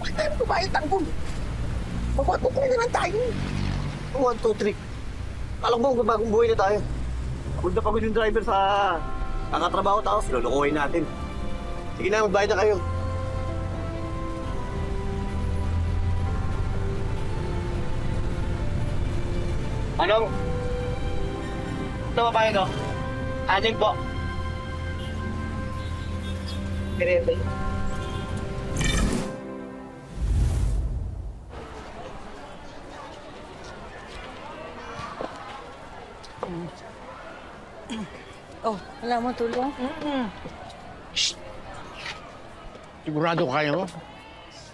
Bakit tayo kumain tanggol? Magpapatuloy na lang tayo. 1, 2, 3. Alam mo, bagong buhay na tayo. Pagod na pagod yung driver sa kakatrabaho tapos lulukuhin natin. Sige na, magbayad na kayo. Anong? Ito ba kayo, no? Anin po. Kirete. Oh, wala mo tulong? Sigurado kayo?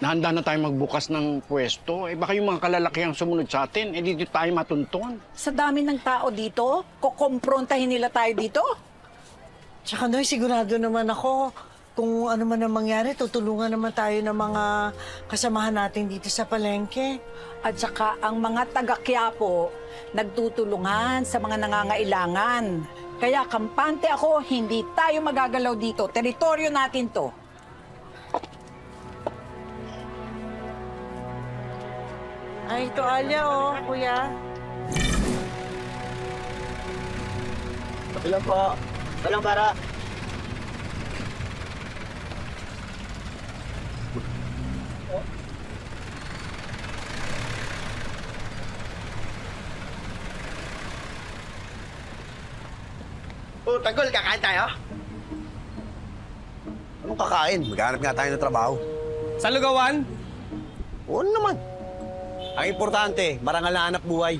Nahanda na tayo magbukas ng pwesto. Eh baka yung mga kalalaki ang sumunod sa atin, eh dito tayo matunton. Sa dami ng tao dito, kukomprontahin nila tayo dito? Tsaka Noy, sigurado naman ako, kung ano man ang mangyari, tutulungan naman tayo ng mga kasamahan natin dito sa palengke. At saka ang mga taga-Quiapo, nagtutulungan sa mga nangangailangan. Kaya kampante ako, hindi tayo magagalaw dito. Teritoryo natin to. Ay, tuwalya oh, kuya. Ilan po? Walang para. Oh, Tanggol, kakain tayo? Anong kakain? Maghanap nga tayo ng trabaho. Sa lugawan? Oo naman. Ang importante, marangal na anak buhay.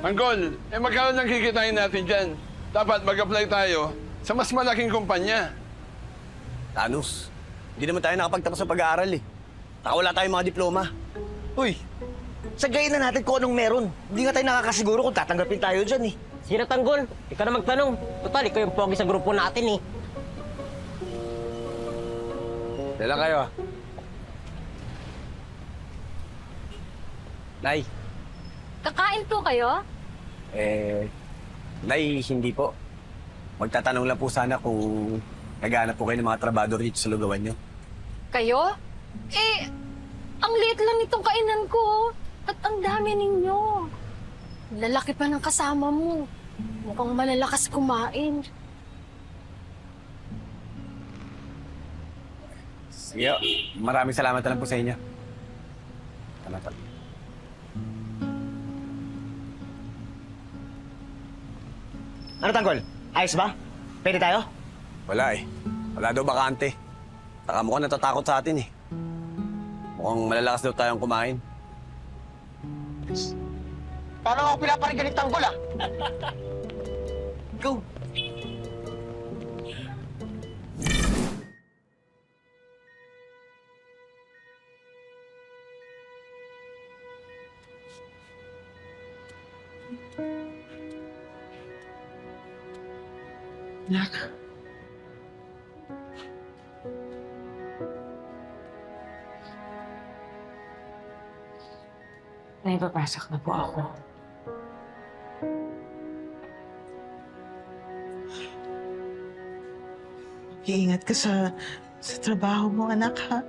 Anggol, magkano nang kikitain natin dyan? Dapat mag-apply tayo sa mas malaking kumpanya. Thanos, hindi naman tayo nakapagtapos sa pag-aaral eh. Wala tayong mga diploma. Uy, sagayin na natin kung anong meron. Hindi nga tayo nakakasiguro kung tatanggapin tayo dyan eh. Sino Tanggol? Ikaw na magtanong. Total, ikaw yung pogi sa grupo natin eh. Dala kayo ah. Nay, Kakain po kayo? Nay, hindi po. Magtatanong lang po sana kung naghahanap po kayo ng mga trabador dito sa lugawan nyo. Kayo? Eh, ang liit lang itong kainan ko. At ang dami ninyo. Lalaki pa ng kasama mo. Mukhang malalakas kumain. Sige, maraming salamat na lang po sa inyo. Salamat. Ano, Tanggol? Ayos ba? Pwede tayo? Wala eh. Wala daw bakante. Saka mukhang natatakot sa atin eh. Mukhang malalakas daw tayong kumain. Parang ako pinaparigan ni Tanggol ah. Go! Nak. Naipapasok na po ako. Iingat ka sa trabaho mo, anak, ha?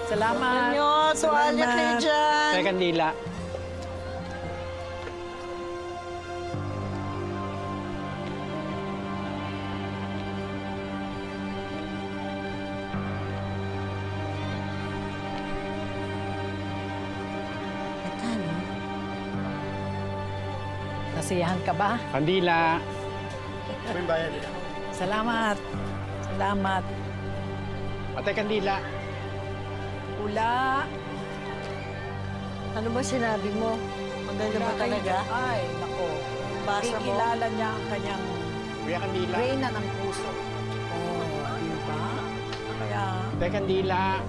Salamat. Nyo, tuwalya kayo dyan. Kaya kandila. Nasiyahan ka ba? Kandila. Salamat. Salamat. Ate Kandila. Ula. Ano ba sinabi mo? Maganda ba talaga? Ay, nako. Basa mo? Kikilala niya ang kanyang Kuya Kandila. reyna ng puso. Oh, di ba? Kaya, Ate Kandila.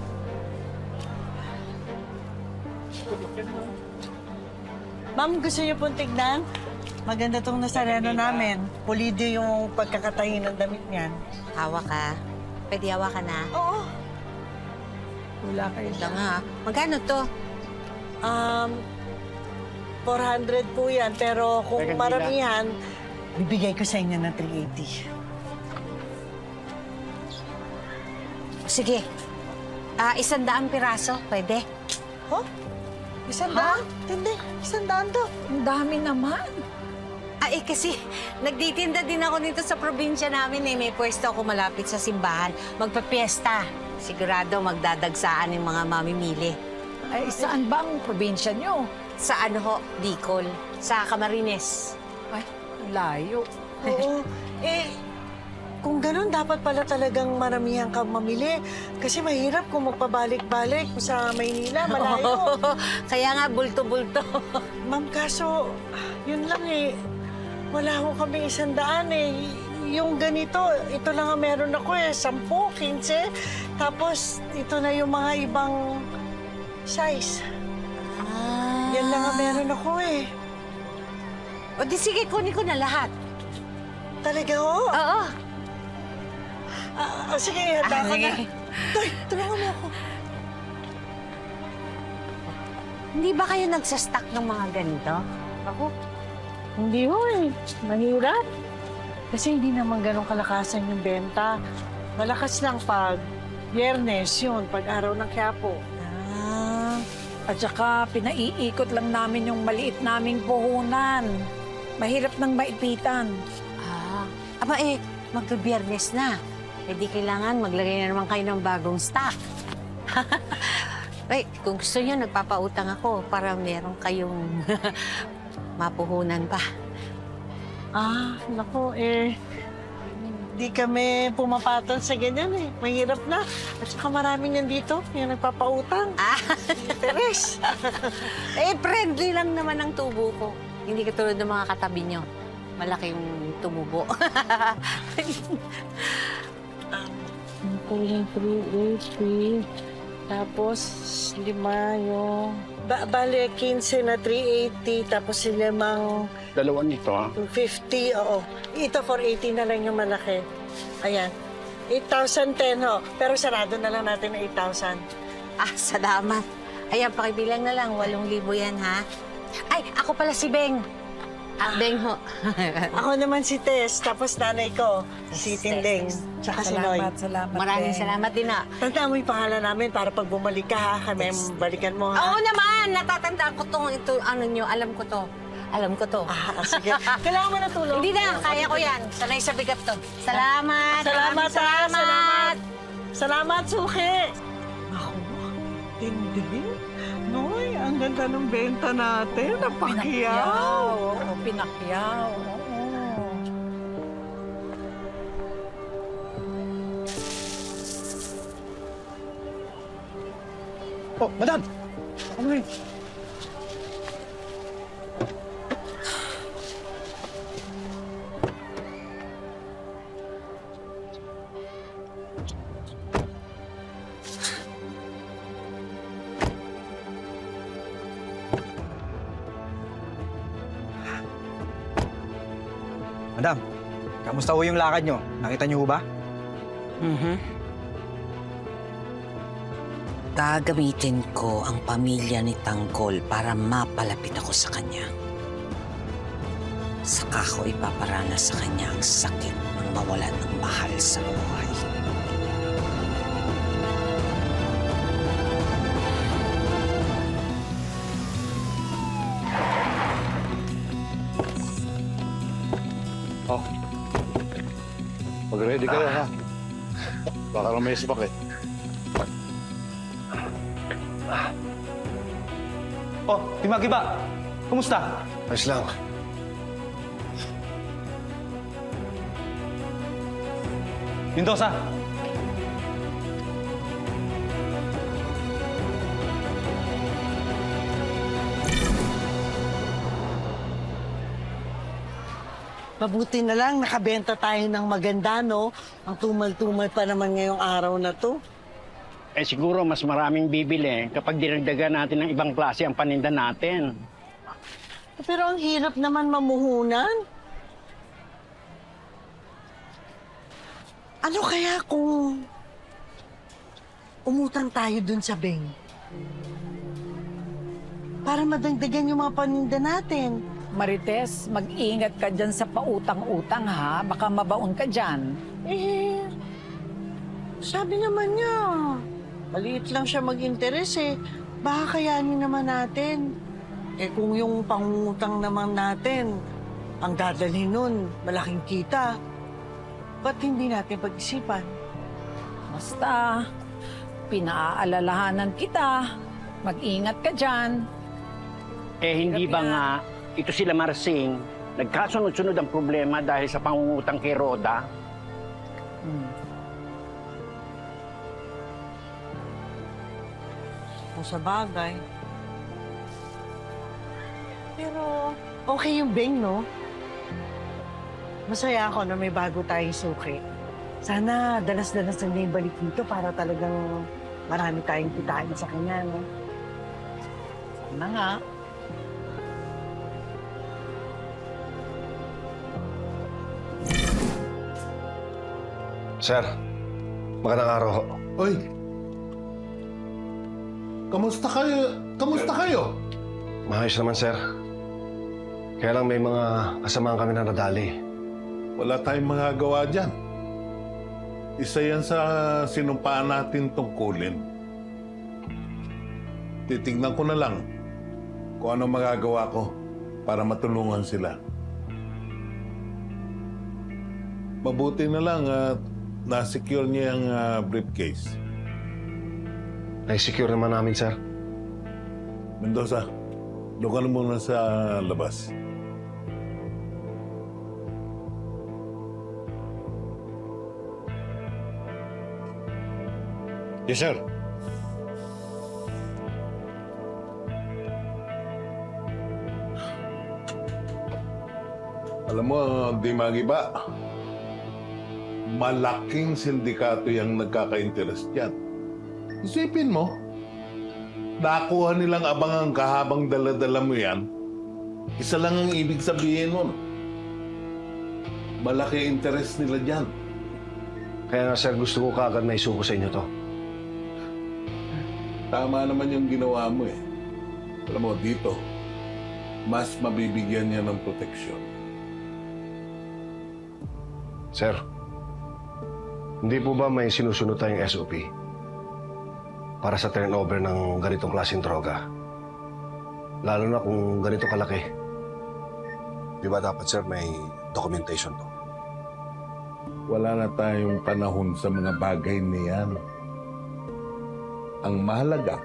Ma'am, gusto niyo pong tignan? Maganda tong nasareno namin. Pulido yung pagkakatahi ng damit niyan. Hawak ka. Pwede hawakan na. Oo. wala kayo Ito nga. Magkano to? 400 po yan. Pero kung Teka, maramihan, bibigay ko sa inyo ng 380. Sige. 100 piraso. Pwede? Huh? 100? Hindi. 100 to. Ang dami naman. Kasi nagtitinda din ako dito sa probinsya namin eh. May pwesto ako malapit sa simbahan. Magpapiesta. Sigurado magdadagsaan yung mga mamimili. Ay, saan ba ang probinsya niyo? Sa ano ho? Bicol. Sa Camarines. Ay, ang layo. Oo. Kung ganun, dapat pala talagang maramihan kang mamili. Kasi mahirap kung magpabalik-balik sa Maynila. Malayo. Kaya nga, bulto-bulto. Ma'am, kaso, yun lang eh. Wala ko kami 100 eh. Yung ganito, ito lang ang meron ako eh. 10, 15. Tapos, ito na yung mga ibang size. Yan lang ang meron ako eh. O di sige, kunin ko na lahat. Talaga ho? Oo. Sige, handa ka na. sige. Toy, tulungan mo ako. Hindi ba kayo nagsastock ng mga ganito? Ako? Hindi ho eh. Mahirap. Kasi hindi naman ganun kalakasan yung benta. Malakas lang pag Biyernes yun, pag araw ng Quiapo. At saka, pinaiikot lang namin yung maliit naming puhunan. Mahirap nang maipitan. Magka-Biyernes na. Eh di kailangan maglagay na naman kayo ng bagong stock. Kung gusto niyo, nagpapautang ako para meron kayong mapuhunan pa. Naku di kami pumapatol sa ganyan eh. Mahirap na. At saka maraming yan dito, yung nagpapautang. Interes. Friendly lang naman ang tubo ko. Hindi katulad ng mga katabi niyo. Malaking tumubo. Yung 380. Tapos, 5 yung... Bale, 15 na 380. Tapos, 5 Dalawa nito, ha? 250, oo. Ito, 480 na lang yung malaki. Ayan. 8,010 ho. Pero sarado na lang natin na 8,000. Salamat. Ayan, pakibilang na lang. 8,000 yan, ha? Ay, ako pala si Beng. Beng ho. Ako naman si Tess, tapos nanay ko, si Tindeng, tsaka si Noy. Salamat. Maraming Ben. salamat din, ha? Tandaan mo yung pangalan namin para pag bumalik ka, ha? Kami balikan mo, ha? Oo naman! Natatandaan ko ito, ano nyo, alam ko to. Alam ko to. Sige. Kailangan mo na tulong. Hindi na, kaya ko yan. Sanay sa bigat to. Salamat! Salamat, maraming ha? Salamat! Salamat, Suki! Ako, Tindeng? Noy, ang ganda ng benta natin. Napakyaw. Oo, pinakyaw. Oo. Oh, madam! Ano yun? Madam, kamusta ho yung lakad nyo? Nakita nyo ho ba? Gagamitin ko ang pamilya ni Tanggol para mapalapit ako sa kanya. Saka ko ipaparanas sa kanya ang sakit ng mawalan ng mahal sa buhay. Mag-ready kayo, ha? Baka lang may spak, eh. Oh, Timagiba! Kumusta? Ayos lang. Mendoza! Mabuti na lang, nakabenta tayo ng maganda, no? Ang tumal-tumal pa naman ngayong araw na to. Eh siguro mas maraming bibili kapag dinagdagan natin ng ibang klase ang paninda natin. Pero ang hirap naman mamuhunan. Ano kaya kung umutang tayo dun sa bank? Para madagdagan yung mga paninda natin. Marites, mag-ingat ka dyan sa pautang-utang ha. Baka mabaon ka dyan. Eh, sabi naman niya, maliit lang siya mag-interes eh. Baka kayanin naman natin. Eh kung yung pangungutang naman natin, ang dadalhin nun, malaking kita, ba't hindi natin pag-isipan? Basta, pinaalalahanan kita. Mag-ingat ka dyan. Eh hindi ba nga ito sila Marsing, nagkasunod-sunod ang problema dahil sa pangungutang kay Roda? Kung sa bagay. Pero okay yung Beng, no? Masaya ako na may bago tayong suki. Sana dalas-dalas na yung balik dito para talagang marami tayong kitain sa kanya, no? Sana nga. Sir, magandang araw ho. Oy! Kamusta kayo? Kamusta kayo? Maayos naman, sir. Kaya lang may mga kasamahan kami na nadali. Wala tayong magagawa dyan. Isa yan sa sinumpaan natin tungkulin. Titignan ko na lang kung ano magagawa ko para matulungan sila. Mabuti na lang at na-secure niya yung briefcase. Na-secure naman namin, sir. Mendoza, doon ka na muna sa labas. Yes, sir. Alam mo, di magiba, malaking sindikato yung nagkaka-interest dyan. Isipin mo, nakuha nilang abangang kahabang dala-dala mo yan, isa lang ang ibig sabihin nun. Malaki interest nila dyan. Kaya nga, sir, gusto ko kaagad may suko sa inyo to. Tama naman yung ginawa mo eh. Alam mo, dito, mas mabibigyan niya ng proteksyon. Sir, hindi po ba may sinusunod tayong SOP para sa turnover ng ganitong klaseng droga? Lalo na kung ganito kalaki. Di ba dapat, sir, may documentation to? Wala na tayong panahon sa mga bagay niyan. Ang mahalaga,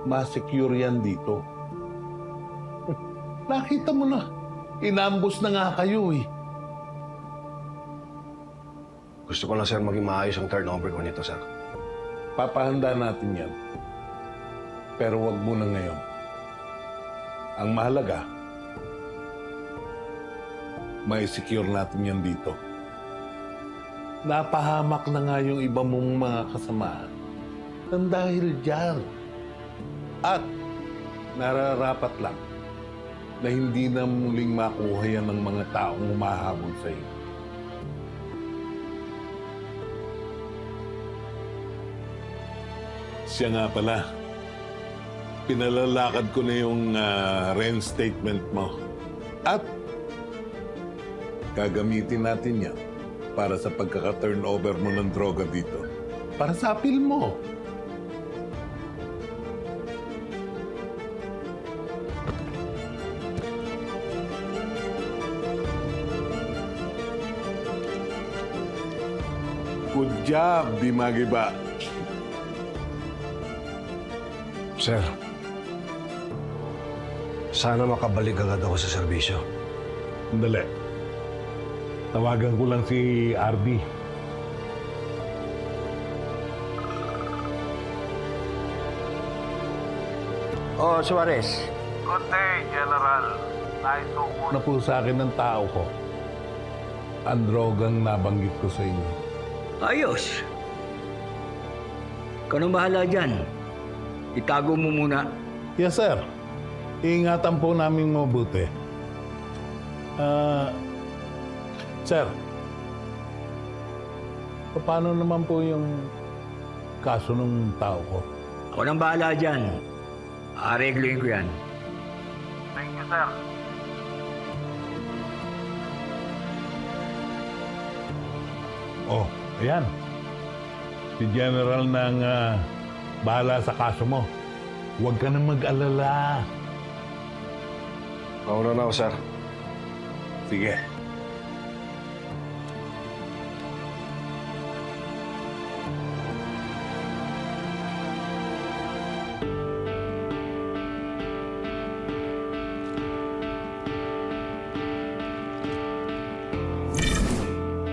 ma-secure yan dito. Nakita mo na, inambos na nga kayo eh. Gusto ko lang, sir, maging maayos ang turnover ko nito, sir. Papahanda natin yan. Pero wag muna ngayon. Ang mahalaga, may secure natin yan dito. Napahamak na nga yung iba mong mga kasamahan. Nang dahil dyan. At nararapat lang na hindi na muling makuha yan ng mga taong humahabol sa iyo. Siya nga pala, pinalalakad ko na yung reinstatement mo. At gagamitin natin yan para sa pagkaka-turnover mo ng droga dito. Para sa apil mo. Good job, Di Magiba. Sir, sana makabalik agad ako sa serbisyo. Sandali. Tawagan ko lang si RD. Oh, Suarez. Good day, General. Na po sa akin ng tao ko. Ang drogang nabanggit ko sa inyo. Ayos. Ikaw nang bahala dyan. Itago mo muna. Yes, sir. Iingatan po namin mabuti. Sir, paano naman po yung kaso ng tao ko? Ako nang bahala dyan. Aregluin ko yan. Thank you, sir. Oh, ayan. Si General nang bahala sa kaso mo. Huwag ka na mag-alala. Mauna na ako, sir. Sige.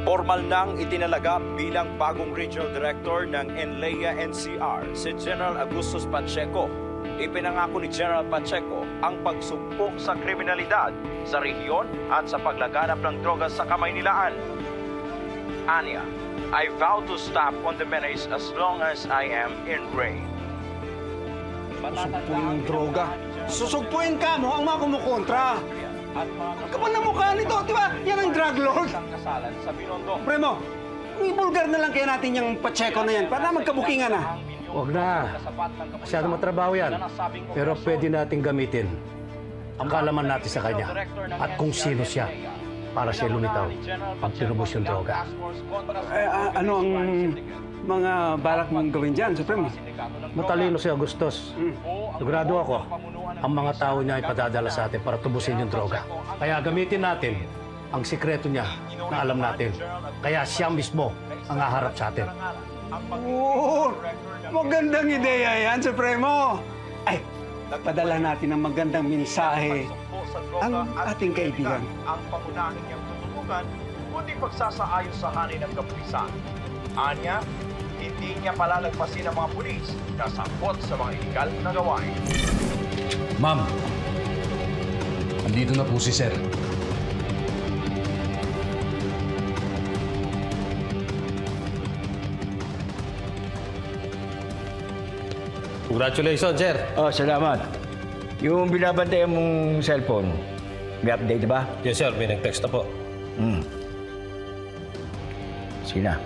Formal nang itinalaga bilang bagong Regional Director ng NLEA NCR si General Agustus Pacheco. Ipinangako ni General Pacheco ang pagsumpok sa kriminalidad sa rehiyon at sa paglaganap ng droga sa Kamaynilaan. Anya, I vow to stop on the menace as long as I am in reign. Susugpuin ng droga. Susugpuin ka mo ang mga kumukontra. Ang kapal na mukha nito, di ba? Yan ang drug lord. Premo, ibulgar na lang kaya natin yung Pacheco na yan para magkabukingan na. Huwag na. Masyado matrabaho yan. Pero pwede natin gamitin ang kalaman natin sa kanya at kung sino siya para siya lumitaw pag tinubos yung droga. Ano ang mga balak mong gawin dyan, Supremo? Matalino si Agustus. Sigurado ako, ang mga tao niya ay padadala sa atin para tubusin yung droga. Kaya gamitin natin ang sikreto niya na alam natin. Kaya siya mismo ang haharap sa atin. Oo! Magandang ideya yan, Supremo! Ay, padala natin ang magandang mensahe ang ating kaibigan. Ang pangunahing niyang tutulungan, kundi pagsasaayon sa hanay ng kapulisan. Anya, hindi niya palalagpasin ang mga pulis na sangkot sa mga illegal na gawain. Ma'am, andito na po si Sir. Congratulations, Sir. Oh, salamat. Yung binabantayan mong cellphone, may update ba? Yes, Sir. May nag-text na po. Sige na.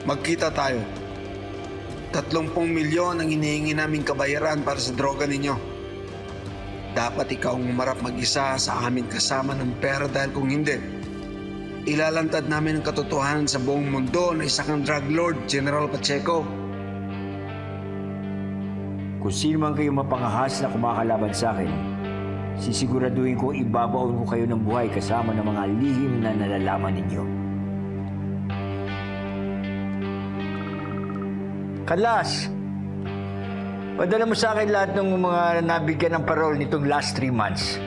Magkita tayo. 30 milyon ang hinihingi naming kabayaran para sa droga ninyo. Dapat ikaw ang umarap mag-isa sa amin kasama ng pera dahil kung hindi, ilalantad namin ang katotohanan sa buong mundo na isa kang drug lord, General Pacheco. Kung sino man kayo mapangahas na kumakalaban sa akin, sisiguraduhin ko ibabaon ko kayo ng buhay kasama ng mga lihim na nalalaman ninyo. Kalas, padala mo sa akin lahat ng mga nabigyan ng parol nitong last 3 months.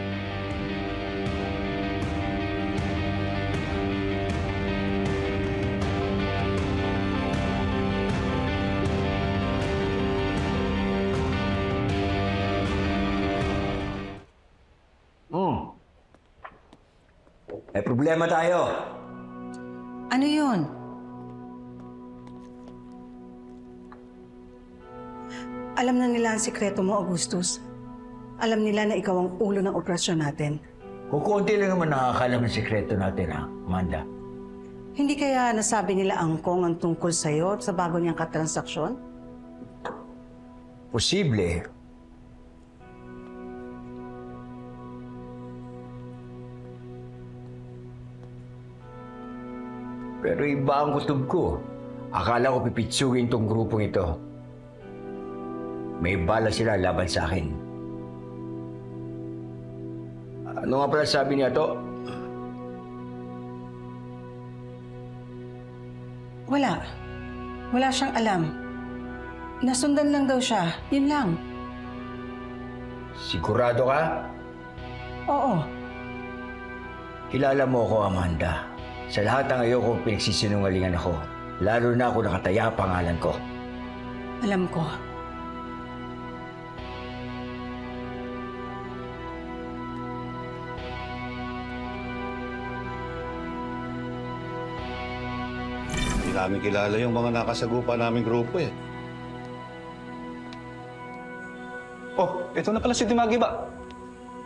May problema tayo. Ano yun? Alam na nila ang sikreto mo, Augustus. Alam nila na ikaw ang ulo ng operasyon natin. Kukunti lang naman nakakalam ng sikreto natin, ha, Amanda? Hindi kaya nasabi nila angkong ang tungkol sa'yo at sa bago niyang katransaksyon? Posible. Pero iba ang kutob ko. Akala ko pipitsugin tong grupong ito. May bala sila laban sa akin. Ano nga pala sabi niya to? Wala. Wala siyang alam. Nasundan lang daw siya. Yun lang. Sigurado ka? Oo. Kilala mo ako, Amanda. Sa lahat ng ayoko pinagsisinungalingan ako. Lalo na ako nakataya pangalan ko. Alam ko. Hindi namin kilala yung mga nakasagupa naming grupo eh. Oh, ito na pala si Dimagi ba?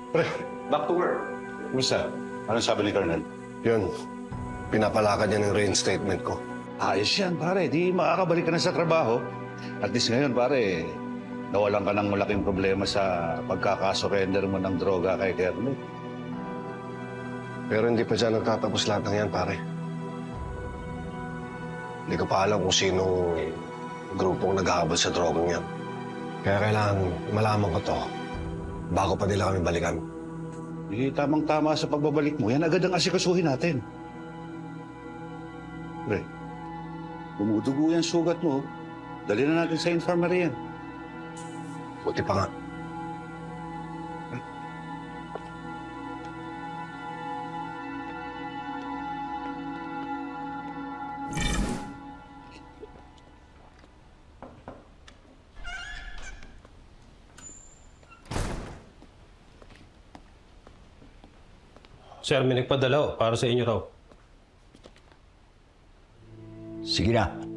Pre, Back to work. Kumusta? Anong sabi ni Colonel? yun. Pinapalakad niya ng reinstatement ko. Ayos yan, pare. Di makakabalik ka na sa trabaho. At least ngayon, pare, nawalan ka ng malaking problema sa pagkakasurrender mo ng droga kay Colonel. Pero hindi pa dyan nagtatapos lahat ng yan, pare. Hindi ko pa alam kung sino grupong nag-aabot sa drogang yan. Kaya kailangan malaman ko to bago pa nila kami balikan. Di tamang-tama sa pagbabalik mo. Yan agad ang asikasuhin natin. Pre, dumudugo yan sugat mo. Dali na natin sa infirmary yan. Buti pa nga. Sir, may nagpadala para sa inyo raw. Sige na.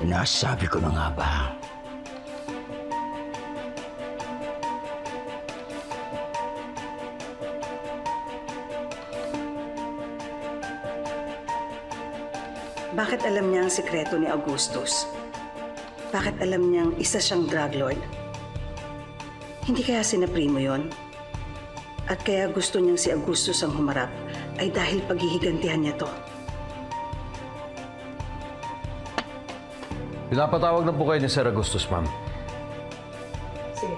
Sinasabi ko na nga ba? Bakit alam niya ang sikreto ni Augustus? Bakit alam niyang isa siyang drug lord? Hindi kaya sinaprimo yon? At kaya gusto niyang si Augustus ang humarap ay dahil paghihigantihan niya to. Pinapatawag na po kayo ni Sir Augustus, ma'am. Sige.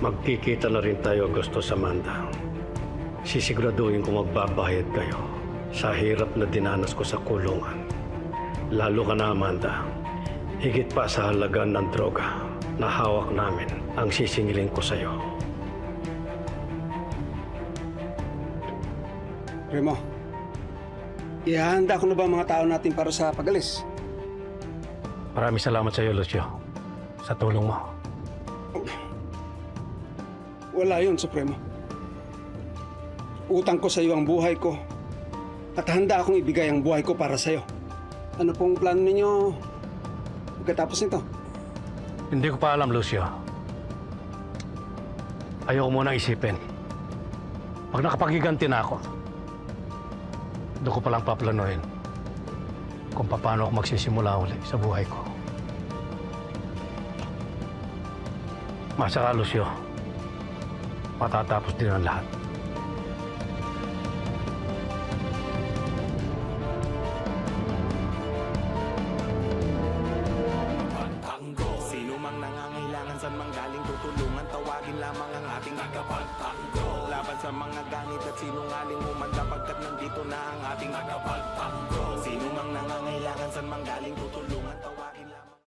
Magkikita na rin tayo, Augustus, Amanda. Sisiguraduhin ko magbabayad kayo sa hirap na dinanas ko sa kulungan. Lalo ka na, Amanda. Higit pa sa halaga ng droga na hawak namin ang sisingilin ko sa'yo. Remo, ihahanda ko na ba ang mga tao natin para sa pag-alis? Maraming salamat sa'yo, Lucio, sa tulong mo. Wala yun, Supremo. Utang ko sa iyo ang buhay ko at handa akong ibigay ang buhay ko para sa iyo. Ano pong plano ninyo pagkatapos nito? Hindi ko pa alam, Lucio. Ayoko muna isipin. Pag nakapaghiganti na ako, doon ko palang paplanuhin kung paano ako magsisimula uli sa buhay ko. Masaka, Lucio, matatapos din ang lahat. Sino mang nangangailangan saan mang galing tutulungan, tawagin lamang ang ating tagapagtanggol. Laban sa mga ganit at sinungaling umanda pagkat nandito na ang ating tagapagtanggol. Sino mang nangangailangan saan mang galing tutulungan, tawagin